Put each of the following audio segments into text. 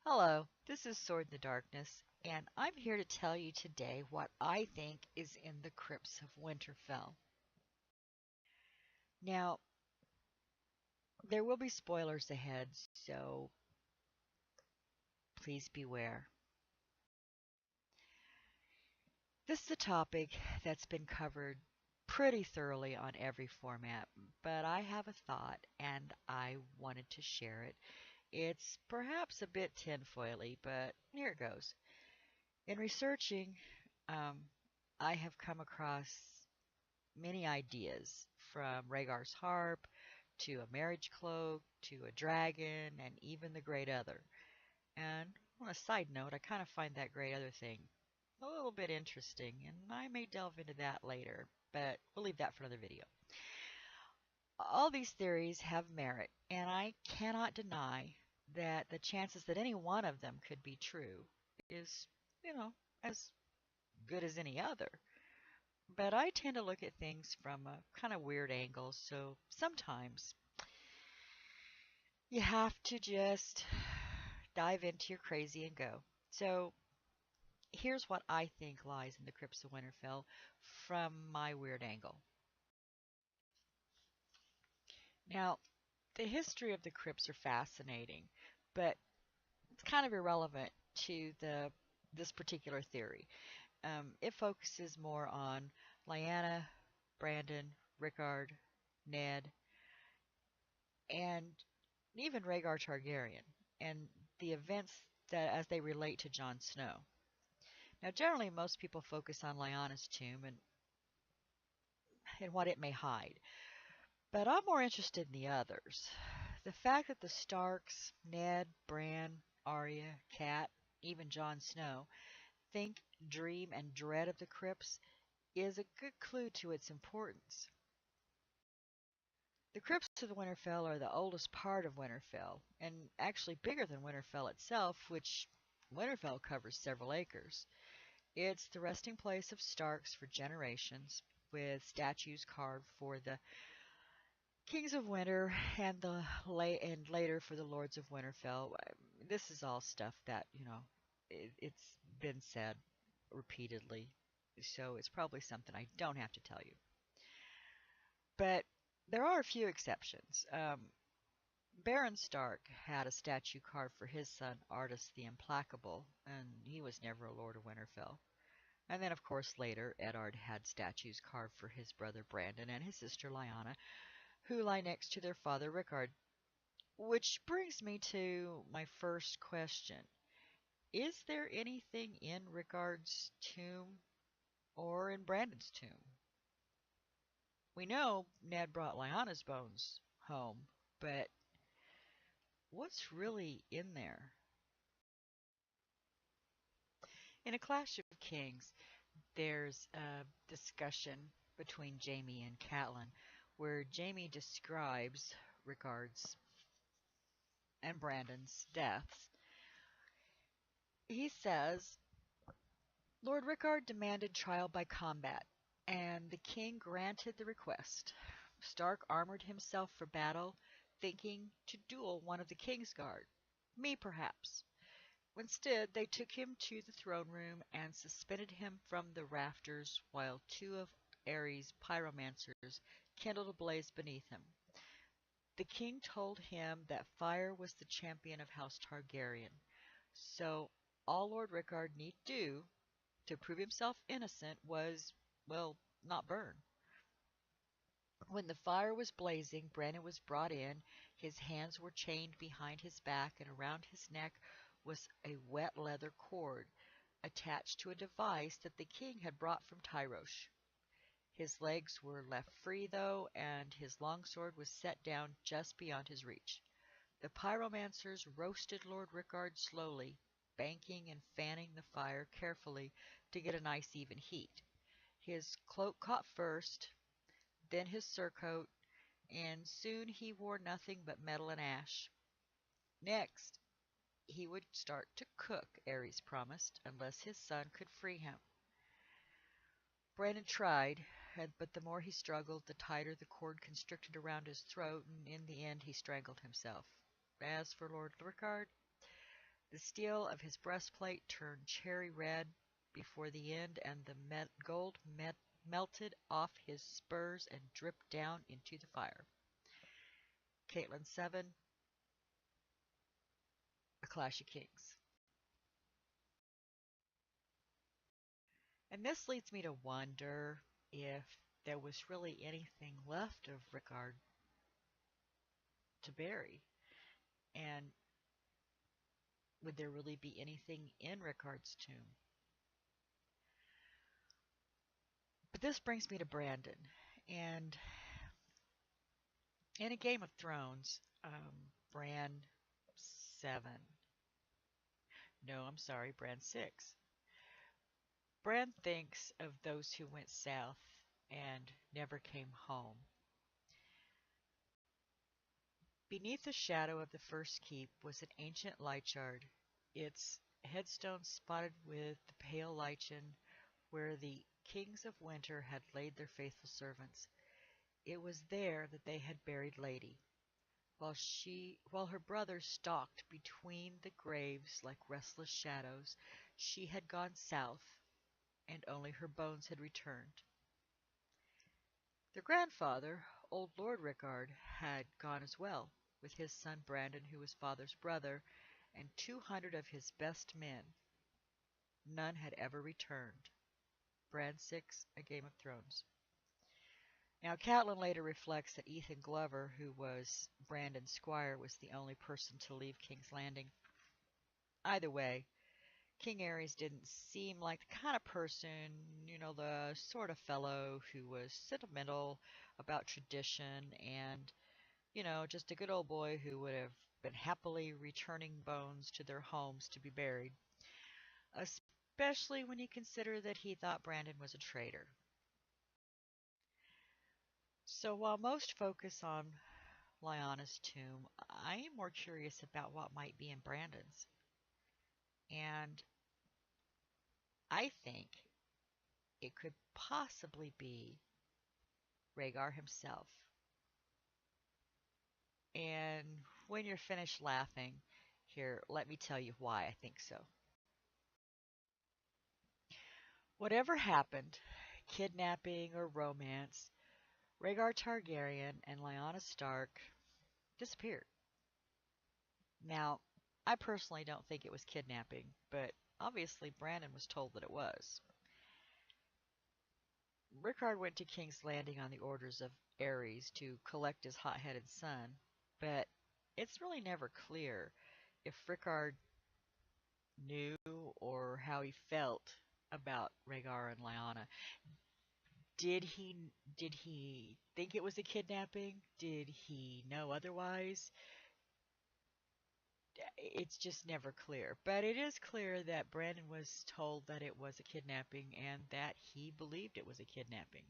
Hello, this is Sword in the Darkness, and I'm here to tell you today what I think is in the Crypts of Winterfell. Now, there will be spoilers ahead, so please beware. This is a topic that's been covered pretty thoroughly on every format, but I have a thought and I wanted to share it. It's perhaps a bit tinfoily, but here it goes. In researching, um, I have come across many ideas, from Rhaegar's harp to a marriage cloak to a dragon and even the Great Other. And on a side note, I kind of find that Great Other thing a little bit interesting, and I may delve into that later, but we'll leave that for another video. All these theories have merit, and I cannot deny that the chances that any one of them could be true is, as good as any other. But I tend to look at things from a kind of weird angle, so sometimes you have to just dive into your crazy and go. So here's what I think lies in the Crypts of Winterfell from my weird angle. Now, the history of the crypts are fascinating, but it's kind of irrelevant to this particular theory. It focuses more on Lyanna, Brandon, Rickard, Ned, and even Rhaegar Targaryen, and the events that as they relate to Jon Snow. Now, generally, most people focus on Lyanna's tomb and what it may hide, but I'm more interested in the others. The fact that the Starks, Ned, Bran, Arya, Cat, even Jon Snow, think, dream, and dread of the crypts is a good clue to its importance. The Crypts of Winterfell are the oldest part of Winterfell, and actually bigger than Winterfell itself, which Winterfell covers several acres. It's the resting place of Starks for generations, with statues carved for the Kings of Winter and later for the Lords of Winterfell. This is all stuff that, it's been said repeatedly, so it's probably something I don't have to tell you. But there are a few exceptions. Baron Stark had a statue carved for his son Artus the Implacable, and he was never a Lord of Winterfell. And then, of course, later, Eddard had statues carved for his brother Brandon and his sister Lyanna, who lie next to their father Rickard. Which brings me to my first question. Is there anything in Rickard's tomb or in Brandon's tomb? We know Ned brought Lyanna's bones home, but what's really in there? In A Clash of Kings, there's a discussion between Jaime and Catelyn where Jaime describes Rickard's and Brandon's deaths. He says, Lord Rickard demanded trial by combat, and the king granted the request. Stark armored himself for battle, thinking to duel one of the king's guard. Me, perhaps. Instead, they took him to the throne room and suspended him from the rafters while two of Aerys' pyromancers kindled a blaze beneath him. The king told him that fire was the champion of House Targaryen, so all Lord Rickard need do to prove himself innocent was, well, not burn. When the fire was blazing, Brandon was brought in. His hands were chained behind his back, and around his neck was a wet leather cord attached to a device that the king had brought from Tyrosh. His legs were left free, though, and his longsword was set down just beyond his reach. The pyromancers roasted Lord Rickard slowly, banking and fanning the fire carefully to get a nice even heat. His cloak caught first, then his surcoat, and soon he wore nothing but metal and ash. Next, he would start to cook, Aerys promised, unless his son could free him. Brandon tried, but the more he struggled, the tighter the cord constricted around his throat, and in the end he strangled himself. As for Lord Rickard, The steel of his breastplate turned cherry red before the end, and the gold melted off his spurs and dripped down into the fire. Caitlin 7, A Clash of Kings. And this leads me to wonder if there was really anything left of Rickard to bury. And would there really be anything in Rickard's tomb? But this brings me to Brandon. And in a Game of Thrones, Bran 7. No, I'm sorry, Bran 6. Bran thinks of those who went south and never came home. Beneath the shadow of the first keep was an ancient lychard, its headstone spotted with the pale lichen where the kings of winter had laid their faithful servants. It was there that they had buried Lady, while her brothers stalked between the graves like restless shadows. She had gone south, and only her bones had returned. Their grandfather, old Lord Rickard, had gone as well, with his son Brandon, who was father's brother, and 200 of his best men. None had ever returned. Bran 6, A Game of Thrones. Now, Catelyn later reflects that Ethan Glover, who was Brandon's squire, was the only person to leave King's Landing. Either way, King Aerys didn't seem like the kind of person, the sort of fellow who was sentimental about tradition and, just a good old boy who would have been happily returning bones to their homes to be buried, especially when you consider that he thought Brandon was a traitor. So while most focus on Lyanna's tomb, I am more curious about what might be in Brandon's. And I think it could possibly be Rhaegar himself. And when you're finished laughing, here, let me tell you why I think so. Whatever happened, kidnapping or romance, Rhaegar Targaryen and Lyanna Stark disappeared. Now, I personally don't think it was kidnapping, but obviously Brandon was told that it was. Rickard went to King's Landing on the orders of Aerys to collect his hot-headed son, but it's really never clear if Rickard knew or how he felt about Rhaegar and Lyanna. Did he think it was a kidnapping? Did he know otherwise? It's just never clear. But it is clear that Brandon was told that it was a kidnapping and that he believed it was a kidnapping.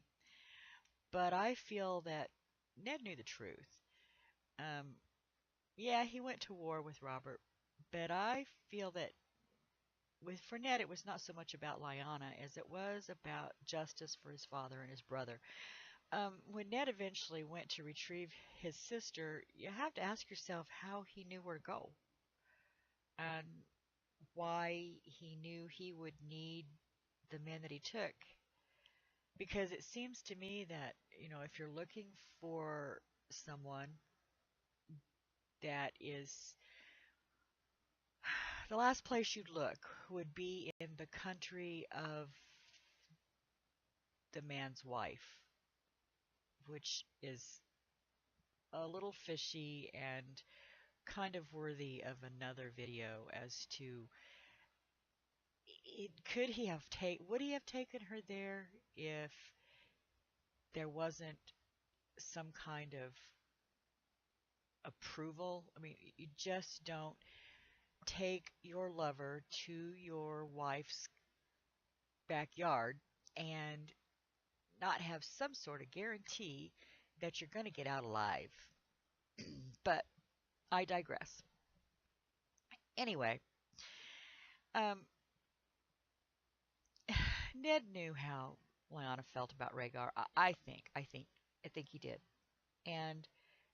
But I feel that Ned knew the truth. Um, yeah, he went to war with Robert, but I feel that for Ned it was not so much about Lyanna as it was about justice for his father and his brother. When Ned eventually went to retrieve his sister, you have to ask yourself how he knew where to go and why he knew he would need the men that he took. Because it seems to me that, if you're looking for someone that is the last place you'd look would be in the country of the man's wife, which is a little fishy and kind of worthy of another video as to would he have taken her there if there wasn't some kind of approval? I mean, you just don't take your lover to your wife's backyard and not have some sort of guarantee that you're going to get out alive. But I digress. Anyway, um, Ned knew how Lyanna felt about Rhaegar. I think he did, and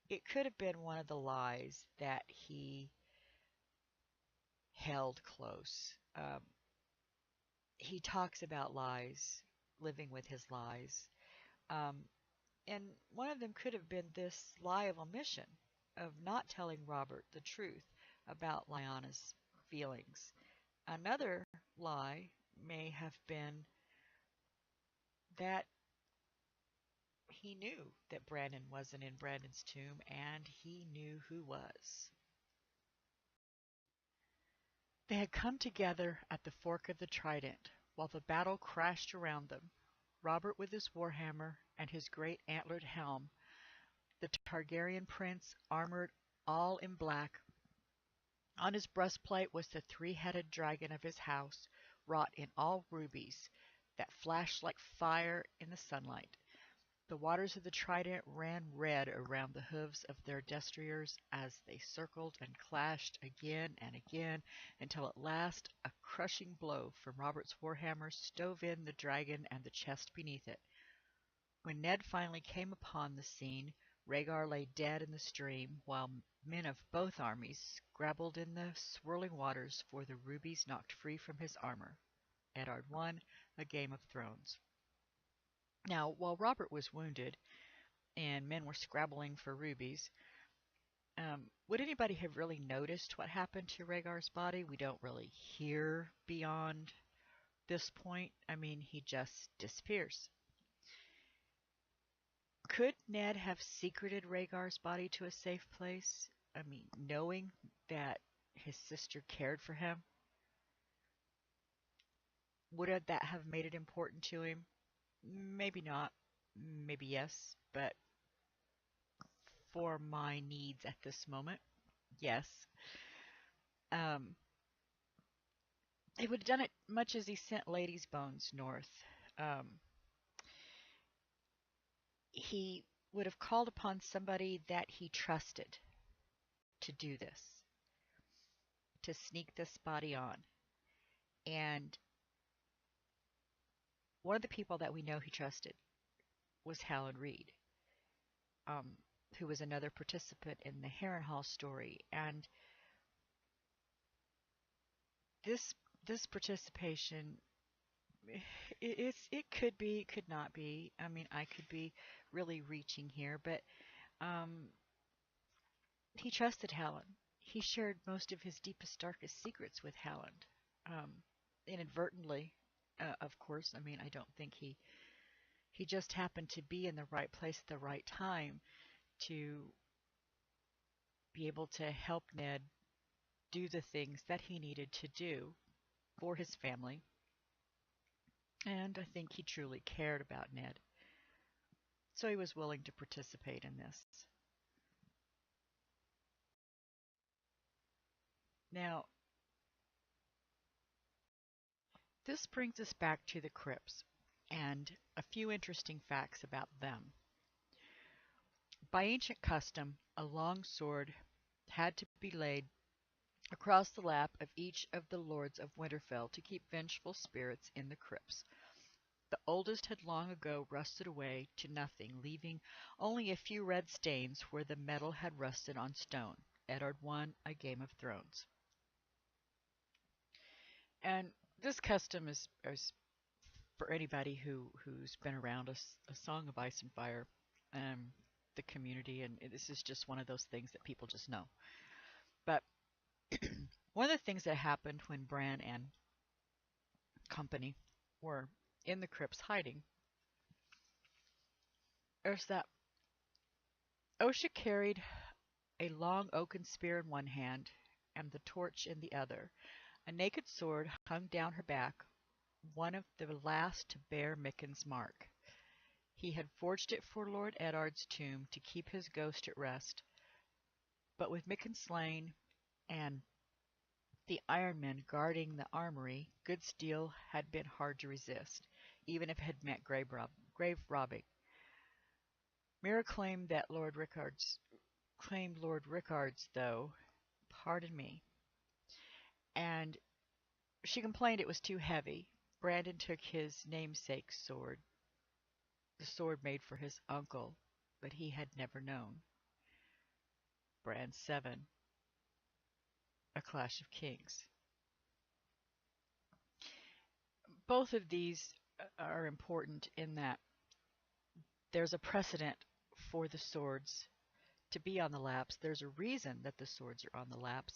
it could have been one of the lies that he held close. He talks about lies, living with his lies. Um, and one of them could have been this lie of omission, of not telling Robert the truth about Lyanna's feelings. Another lie may have been that he knew that Brandon wasn't in Brandon's tomb, and he knew who was. They had come together at the fork of the Trident, while the battle crashed around them. Robert with his warhammer and his great antlered helm, the Targaryen prince armored all in black. On his breastplate was the three-headed dragon of his house, wrought in all rubies, that flashed like fire in the sunlight. The waters of the Trident ran red around the hooves of their destriers as they circled and clashed again and again, until at last a crushing blow from Robert's warhammer stove in the dragon and the chest beneath it. When Ned finally came upon the scene, Rhaegar lay dead in the stream, while men of both armies scrabbled in the swirling waters for the rubies knocked free from his armor. Eddard won a Game of Thrones. Now, while Robert was wounded and men were scrabbling for rubies, would anybody have really noticed what happened to Rhaegar's body? We don't really hear beyond this point. I mean, he just disappears. Could Ned have secreted Rhaegar's body to a safe place? I mean, knowing that his sister cared for him? Would that have made it important to him? Maybe not. Maybe yes. But for my needs at this moment, yes. Um, he would have done it much as he sent Lady's bones north. Um, he would have called upon somebody that he trusted to do this, to sneak this body on. And one of the people that we know he trusted was Howland Reed, um, who was another participant in the Harrenhal story. And this this participation, it could be, it could not be. I mean, I could be really reaching here, but um, he trusted Howland. He shared most of his deepest, darkest secrets with Howland, um, inadvertently, of course. I mean, I don't think he just happened to be in the right place at the right time to be able to help Ned do the things that he needed to do for his family. And I think he truly cared about Ned. So he was willing to participate in this. Now, this brings us back to the crypts and a few interesting facts about them. By ancient custom, a long sword had to be laid across the lap of each of the lords of Winterfell to keep vengeful spirits in the crypts. The oldest had long ago rusted away to nothing, leaving only a few red stains where the metal had rusted on stone. Eddard won a Game of Thrones. And this custom is for anybody who's been around a Song of Ice and Fire, the community, and this is just one of those things that people just know. But one of the things that happened when Bran and company were in the crypts hiding is that Osha carried a long oaken spear in one hand and the torch in the other. A naked sword hung down her back, one of the last to bear Micken's mark. He had forged it for Lord Eddard's tomb to keep his ghost at rest, but with Micken slain and the Ironmen guarding the armory, good steel had been hard to resist, even if it had meant grave robbing. Mira claimed Lord Rickard's, though, pardon me, and she complained it was too heavy. Brandon took his namesake's sword, the sword made for his uncle, but he had never known. Bran 7, A Clash of Kings. both of these are important in that there's a precedent for the swords to be on the laps. There's a reason that the swords are on the laps,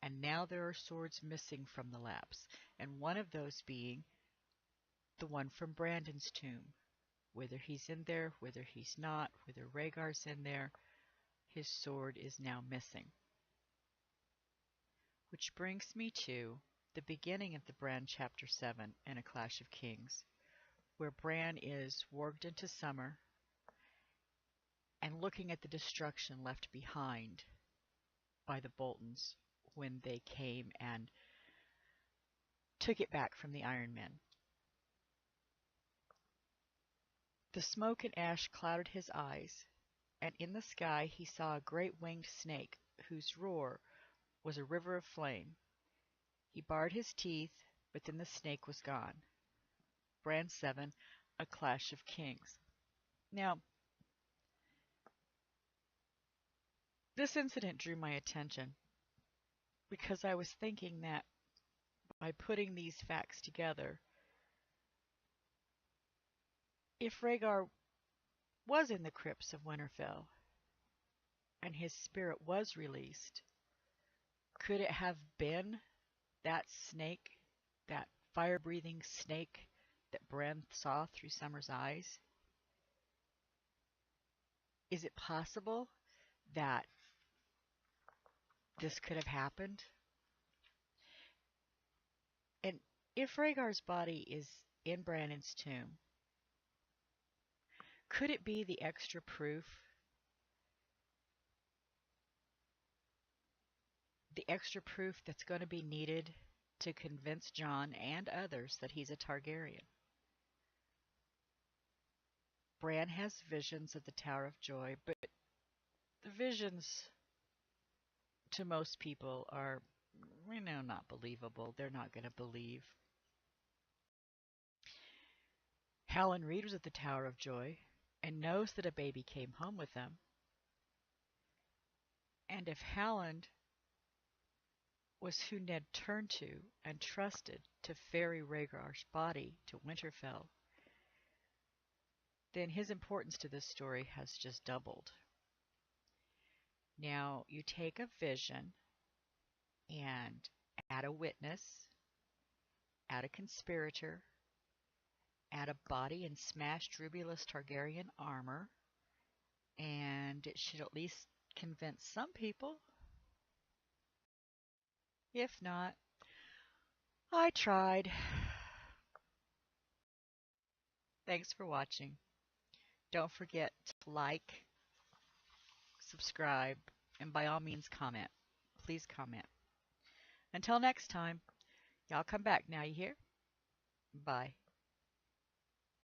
and now there are swords missing from the laps, and one of those being the one from Brandon's tomb. Whether he's in there, whether he's not, whether Rhaegar's in there, his sword is now missing. Which brings me to the beginning of the Bran chapter 7 in A Clash of Kings, where Bran is warged into summer and looking at the destruction left behind by the Boltons when they came and took it back from the Iron Men. The smoke and ash clouded his eyes, and in the sky he saw a great winged snake whose roar was a river of flame. He bared his teeth, but then the snake was gone. Bran 7, A Clash of Kings. Now, this incident drew my attention because I was thinking that by putting these facts together, if Rhaegar was in the Crypts of Winterfell and his spirit was released, could it have been that snake, that fire-breathing snake that Bran saw through Summer's eyes? Is it possible that this could have happened? And if Rhaegar's body is in Brandon's tomb, could it be the extra proof? The extra proof that's going to be needed to convince Jon and others that he's a Targaryen. Bran has visions of the Tower of Joy, but the visions to most people are, not believable. They're not going to believe. Hallan Reed was at the Tower of Joy and knows that a baby came home with them. And if Halland was who Ned turned to and trusted to ferry Rhaegar's body to Winterfell, then his importance to this story has just doubled. Now, you take a vision and add a witness, add a conspirator, add a body in smashed rubulous Targaryen armor, and it should at least convince some people. If not, I tried. Thanks for watching. Don't forget to like, subscribe, and by all means comment. Please comment. Until next time, y'all come back now, you hear? Bye.